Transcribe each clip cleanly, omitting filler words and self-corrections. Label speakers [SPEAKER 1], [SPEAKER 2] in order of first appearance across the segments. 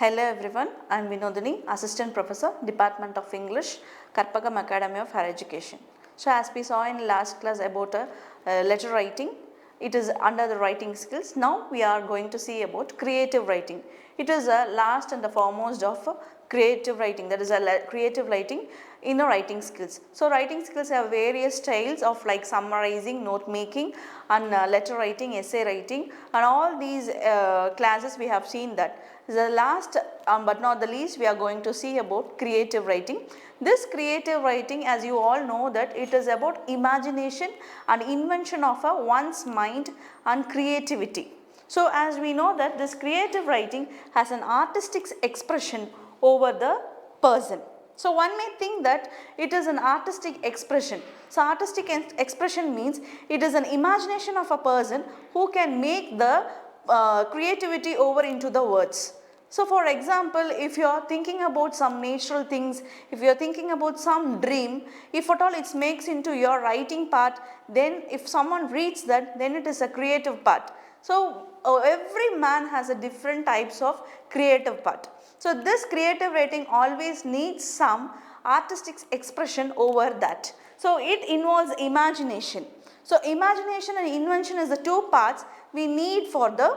[SPEAKER 1] Hello everyone, I am Vinodini, Assistant Professor, Department of English, Karpagam Academy of Higher Education. So as we saw in last class about letter writing, it is under the writing skills. Now we are going to see about creative writing. It is a last and the foremost of creative writing, that is a creative writing in the writing skills. So writing skills have various styles of like summarizing, note making and letter writing, essay writing, and all these classes we have seen that. The last but not the least, we are going to see about creative writing. This creative writing, as you all know, that it is about imagination and invention of one's mind and creativity. So as we know that this creative writing has an artistic expression over the person. So one may think that it is an artistic expression. So artistic expression means it is an imagination of a person who can make the creativity over into the words. So for example, if you are thinking about some natural things, if you are thinking about some dream, if at all it makes into your writing part, then if someone reads that, then it is a creative part. So every man has a different types of creative part. So this creative writing always needs some artistic expression over that. So it involves imagination. So imagination and invention is the two parts we need for the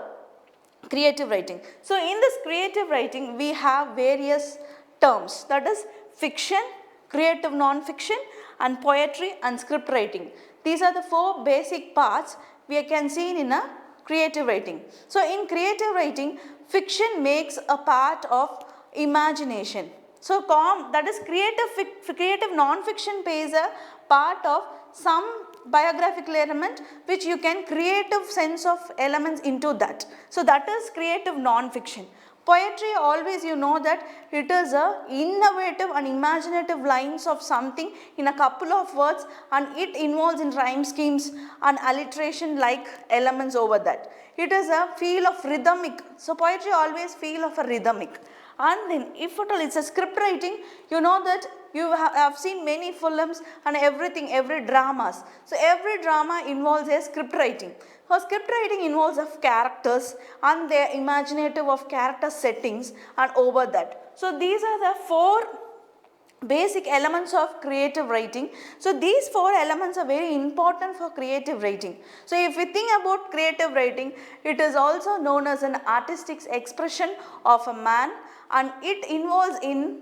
[SPEAKER 1] creative writing. So in this creative writing we have various terms, that is fiction, creative non-fiction and poetry and script writing. These are the four basic parts we can see in a creative writing. So in creative writing, fiction makes a part of imagination. So that is creative non-fiction plays a part of some biographical element which you can creative sense of elements into that. So that is creative non-fiction. Poetry, always you know that it is a innovative and imaginative lines of something in a couple of words, and it involves in rhyme schemes and alliteration like elements over that. It is a feel of rhythmic. So poetry always feel of a rhythmic. And then if at all it's a script writing, you know that you have seen many films and everything, every dramas. So every drama involves a script writing. So script writing involves of characters and their imaginative of character settings and over that. So these are the four basic elements of creative writing. So these four elements are very important for creative writing. So if we think about creative writing, it is also known as an artistic expression of a man, and it involves in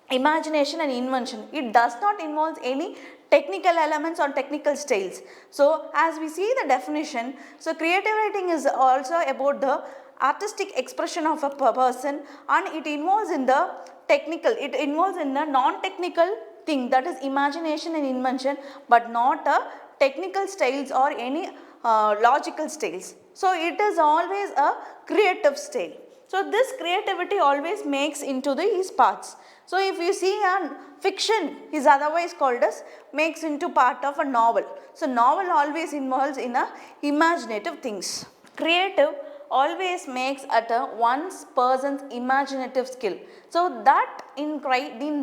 [SPEAKER 1] imagination and invention. It does not involve any technical elements or technical styles. So as we see the definition, so creative writing is also about the artistic expression of a person, and it involves in the technical, it involves in the non-technical thing, that is imagination and invention, but not a technical styles or any logical styles. So it is always a creative style. So this creativity always makes into these parts. So if you see fiction is otherwise called as makes into part of a novel. So novel always involves in a imaginative things. Creative always makes at a one's person's imaginative skill. So that in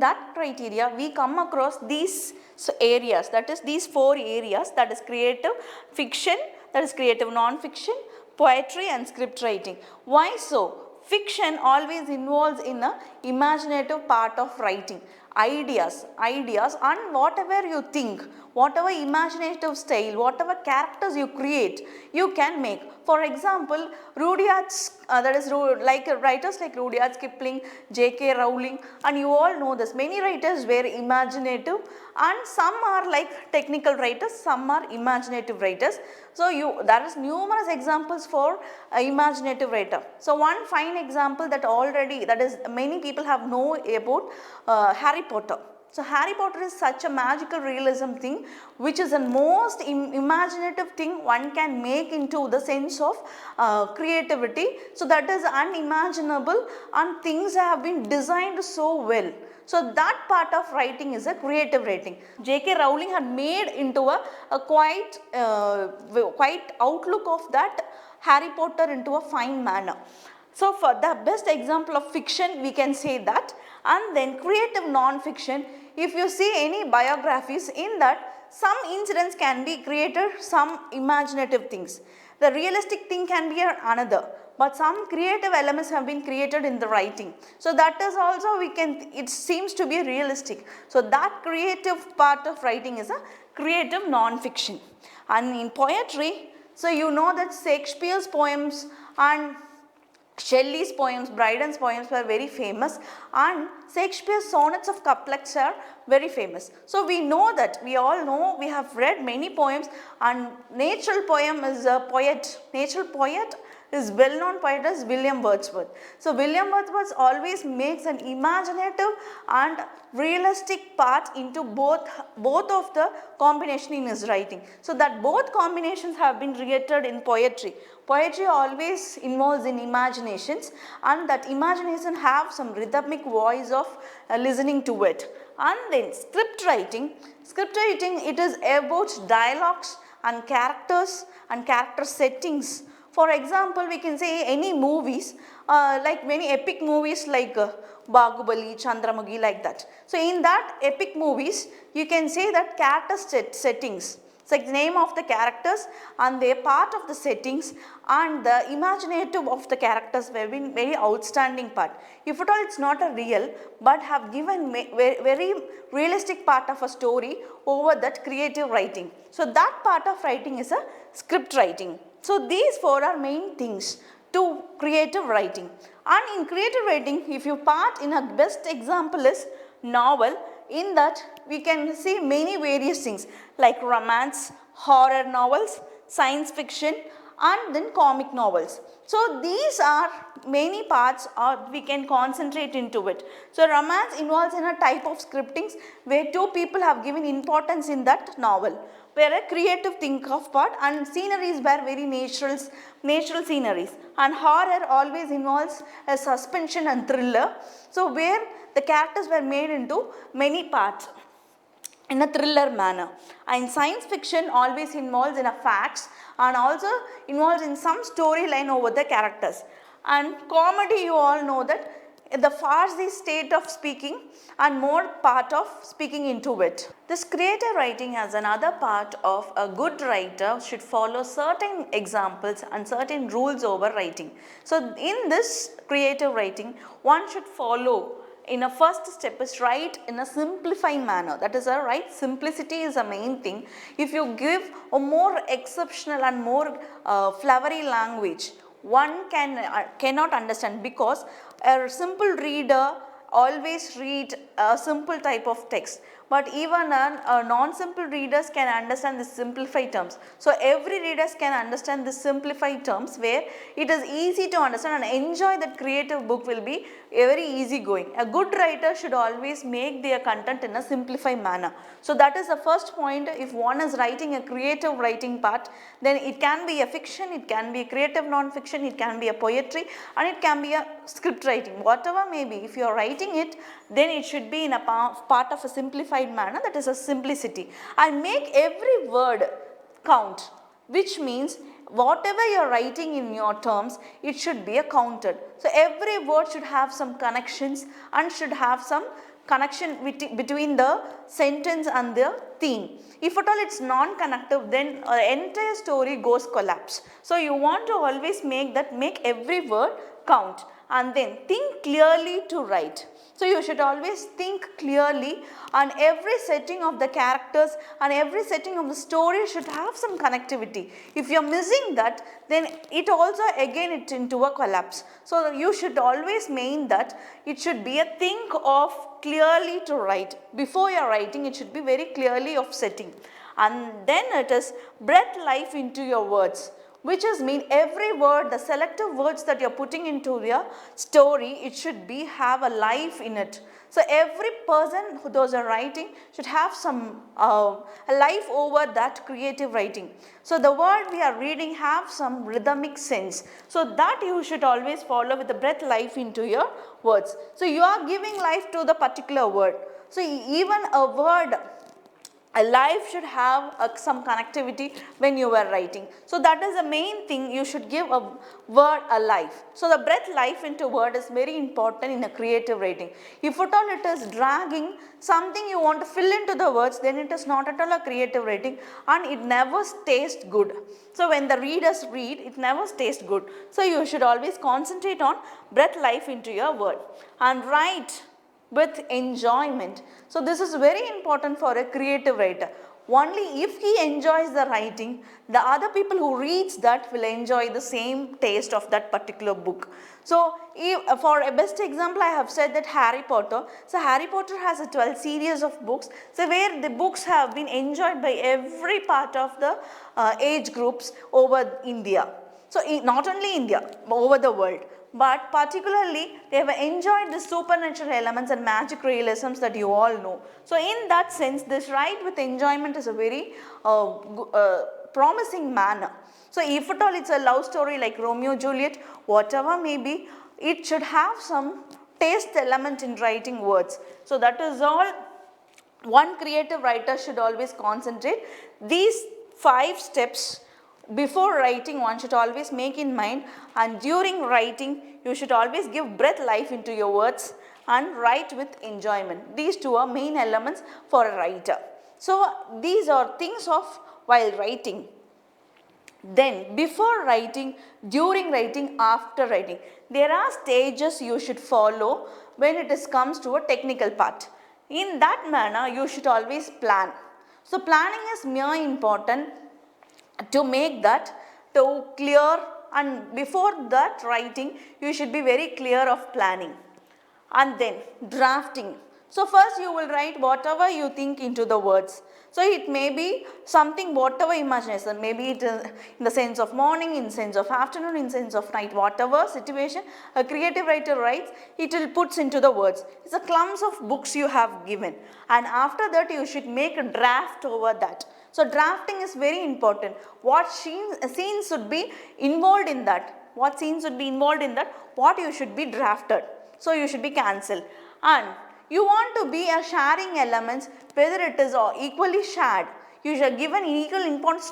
[SPEAKER 1] that criteria we come across these areas, that is these four areas, that is creative fiction, that is creative non-fiction, poetry and script writing. Why so? Fiction always involves in a imaginative part of writing. Ideas and whatever you think, whatever imaginative style, whatever characters you create, you can make. For example, Rudyard's, that is like writers like Rudyard Kipling, J.K. Rowling, and you all know this. Many writers were imaginative and some are like technical writers, some are imaginative writers. So there is numerous examples for imaginative writer. So one fine example that already, that is many people have know about Harry Potter. So Harry Potter is such a magical realism thing which is the most imaginative thing one can make into the sense of creativity. So that is unimaginable and things have been designed so well. So that part of writing is a creative writing. J.K. Rowling had made into a quite outlook of that Harry Potter into a fine manner. So for the best example of fiction we can say that. And then creative non-fiction, if you see any biographies in that, some incidents can be created, some imaginative things. The realistic thing can be another, but some creative elements have been created in the writing. So that is also it seems to be realistic. So that creative part of writing is a creative non-fiction. And in poetry, so you know that Shakespeare's poems and Shelley's poems, Dryden's poems were very famous, and Shakespeare's sonnets of couplets are very famous. So we know that, we all know, we have read many poems, and natural poet is well-known poet as William Wordsworth. So William Wordsworth always makes an imaginative and realistic part into both of the combination in his writing. So that both combinations have been created in poetry. Poetry always involves in imaginations, and that imagination have some rhythmic voice of listening to it. And then script writing, it is about dialogues and characters and character settings. For example, we can say any movies, like many epic movies like Bahubali, Chandramukhi, like that. So in that epic movies, you can say that character settings, it's like the name of the characters and they are part of the settings, and the imaginative of the characters have been very outstanding part. If at all it's not a real, but have given very realistic part of a story over that creative writing. So that part of writing is a script writing. So these four are main things to creative writing. And in creative writing, if you part in a best example is novel. In that we can see many various things like romance, horror novels, science fiction, and then comic novels. So these are many parts we can concentrate into it. So romance involves in a type of scriptings where two people have given importance in that novel, where a creative think of part, and sceneries were very natural sceneries, and horror always involves a suspension and thriller. So where the characters were made into many parts in a thriller manner. And science fiction always involves in a facts and also involves in some storyline over the characters. And comedy, you all know that the farce state of speaking and more part of speaking into it. This creative writing as another part of a good writer should follow certain examples and certain rules over writing. So in this creative writing, one should follow in a first step is write in a simplifying manner. That is a right, simplicity is a main thing. If you give a more exceptional and more flowery language, one cannot understand, because a simple reader always read a simple type of text, but even a non-simple readers can understand the simplified terms. So every readers can understand the simplified terms where it is easy to understand and enjoy that creative book will be very easy going. A good writer should always make their content in a simplified manner. So that is the first point. If one is writing a creative writing part, then it can be a fiction, it can be a creative non-fiction, it can be a poetry, and it can be a script writing. Whatever may be, if you are writing it, then it should be in a part of a simplified manner, that is a simplicity. And make every word count, which means whatever you are writing in your terms, it should be counted. So every word should have some connections and should have some connection between the sentence and the theme. If at all it's non-connective, then the entire story goes collapse. So you want to always make every word count, and then think clearly to write. So you should always think clearly, and every setting of the characters and every setting of the story should have some connectivity. If you are missing that, then it also again it into a collapse. So you should always mean that it should be a think of clearly to write. Before you are writing, it should be very clearly of setting. And then it is breathe life into your words, which is mean every word, the selective words that you are putting into your story, it should have a life in it. So every person who does a writing should have some a life over that creative writing. So the word we are reading have some rhythmic sense. So that you should always follow with the breath life into your words. So you are giving life to the particular word. So even a word a life should have some connectivity when you are writing. So that is the main thing, you should give a word a life. So the breath life into word is very important in a creative writing. If at all it is dragging something you want to fill into the words, then it is not at all a creative writing and it never tastes good. So when the readers read, it never tastes good. So you should always concentrate on breath life into your word and write with enjoyment. So this is very important for a creative writer. Only if he enjoys the writing, the other people who reads that will enjoy the same taste of that particular book. So for a best example, I have said that Harry Potter. So Harry Potter has a 12 series of books, so where the books have been enjoyed by every part of the age groups over India. So not only India, but over the world. But particularly they have enjoyed the supernatural elements and magic realisms that you all know. So in that sense, this write with enjoyment is a very promising manner. So if at all it's a love story like Romeo Juliet, whatever may be, it should have some taste element in writing words. So that is all one creative writer should always concentrate. These 5 steps before writing one should always make in mind, and during writing you should always give breath life into your words and write with enjoyment. These 2 are main elements for a writer. So these are things of while writing. Then before writing, during writing, after writing, there are stages you should follow when it comes to a technical part. In that manner you should always plan. So planning is more important to make that to clear, and before that writing you should be very clear of planning. And then drafting. So first you will write whatever you think into the words. So it may be something whatever imagination, maybe it is in the sense of morning, in sense of afternoon, in sense of night, whatever situation a creative writer writes, it will puts into the words. It's a clumps of books you have given, and after that you should make a draft over that. So drafting is very important. What scenes should be involved in that? What scenes should be involved in that? What you should be drafted? So you should be cancelled. And you want to be a sharing elements, whether it is equally shared. You should give an equal importance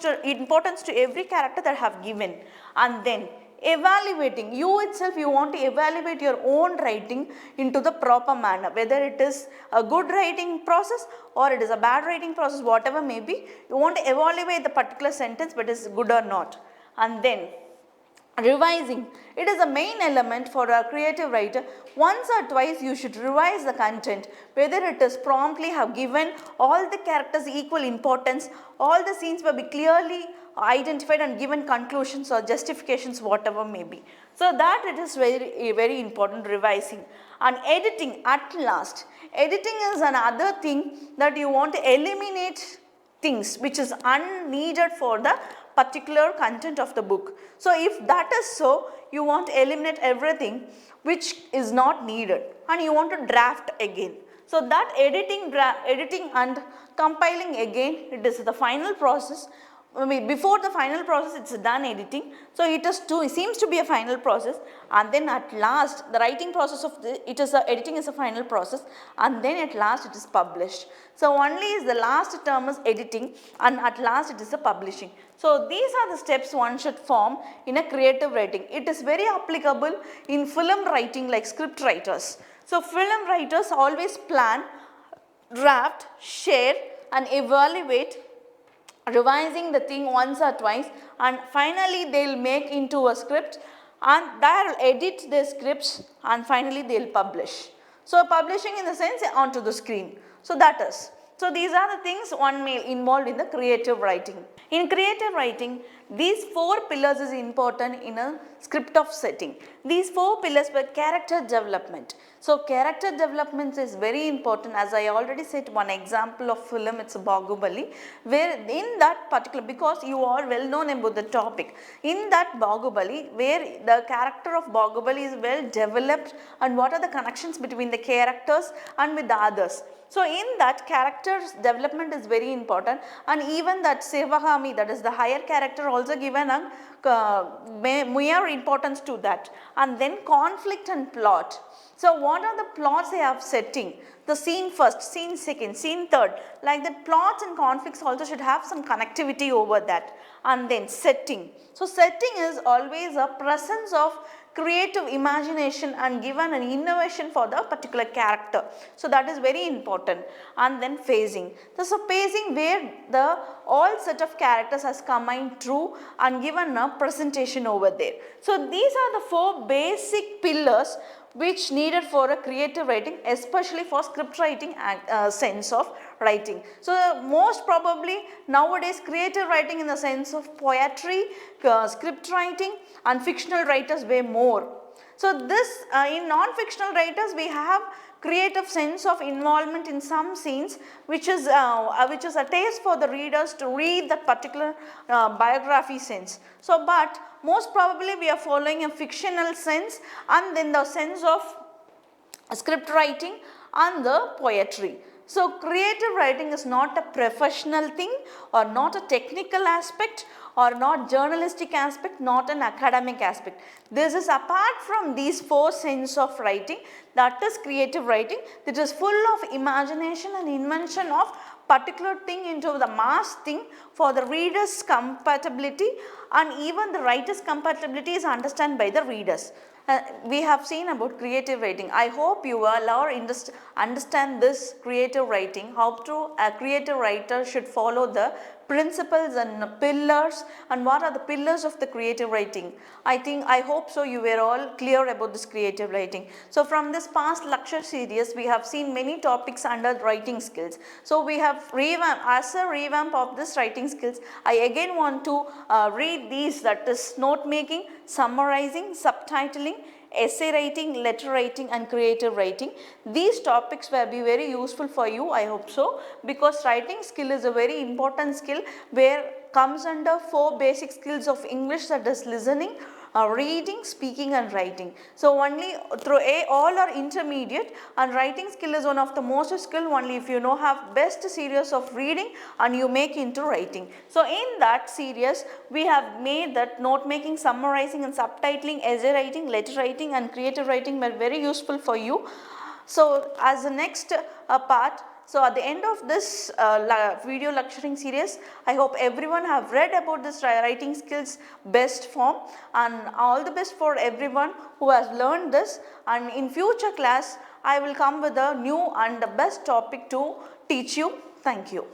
[SPEAKER 1] to every character that have given. And then evaluating, you itself, you want to evaluate your own writing into the proper manner, whether it is a good writing process or it is a bad writing process, whatever may be, you want to evaluate the particular sentence whether it is good or not. And then revising, it is a main element for a creative writer. Once or twice you should revise the content, whether it is promptly have given all the characters equal importance, all the scenes will be clearly identified and given conclusions or justifications, whatever may be. So that it is very important, revising. And editing, at last, editing is another thing that you want to eliminate things which is unneeded for the particular content of the book. So if that is so, you want to eliminate everything which is not needed and you want to draft again. So that editing and compiling again, it is the final process. Before the final process it's done editing, so it seems to be a final process, and then at last the writing process of editing is a final process, and then at last it is published. So only is the last term is editing, and at last it is a publishing. So these are the steps one should form in a creative writing. It is very applicable in film writing like script writers. So film writers always plan, draft, share and evaluate, revising the thing once or twice, and finally they will make into a script and they will edit the scripts and finally they will publish. So publishing in the sense onto the screen. So that is. So these are the things one may involved in the creative writing. In creative writing, these 4 pillars is important in a script of setting. These 4 pillars were character development. So character development is very important. As I already said, one example of film, it's a Bahubali, where in that particular, because you are well known about the topic, in that Bahubali, where the character of Bahubali is well developed and what are the connections between the characters and with the others. So in that, characters development is very important, and even that Sevagami, that is the higher character, also given a mere importance to that. And then conflict and plot. So what are the plots they have setting? The scene first, scene second, scene third, like that plots and conflicts also should have some connectivity over that. And then setting. So setting is always a presence of creative imagination and given an innovation for the particular character. So that is very important. And then phasing. This is a phasing where the all set of characters has combined through and given a presentation over there. So these are the 4 basic pillars which needed for a creative writing, especially for script writing sense of writing. So most probably nowadays creative writing in the sense of poetry, script writing and fictional writers way more. So this in non-fictional writers we have creative sense of involvement in some scenes which is a taste for the readers to read that particular biography sense. So but most probably we are following a fictional sense and then the sense of script writing and the poetry. So creative writing is not a professional thing or not a technical aspect or not journalistic aspect, not an academic aspect. This is apart from these 4 senses of writing, that is creative writing, that is full of imagination and invention of particular thing into the mass thing for the reader's compatibility, and even the writer's compatibility is understood by the readers. We have seen about creative writing. I hope you all are understand this creative writing, how to a creative writer should follow the principles and pillars, and what are the pillars of the creative writing. I hope so you were all clear about this creative writing. So from this past lecture series we have seen many topics under writing skills. So we have as a revamp of this writing skills, I again want to read these, that is note making, summarizing, subtitling, essay writing, letter writing and creative writing. These topics will be very useful for you, I hope so, because writing skill is a very important skill where comes under 4 basic skills of English, that is listening, reading, speaking and writing. So only through all are intermediate, and writing skill is one of the most skill only if you know have best series of reading and you make into writing. So in that series we have made that note making, summarizing and subtitling, essay writing, letter writing and creative writing were very useful for you. So as the next part, so at the end of this video lecturing series, I hope everyone have read about this writing skills best form, and all the best for everyone who has learned this, and in future class I will come with a new and the best topic to teach you. Thank you.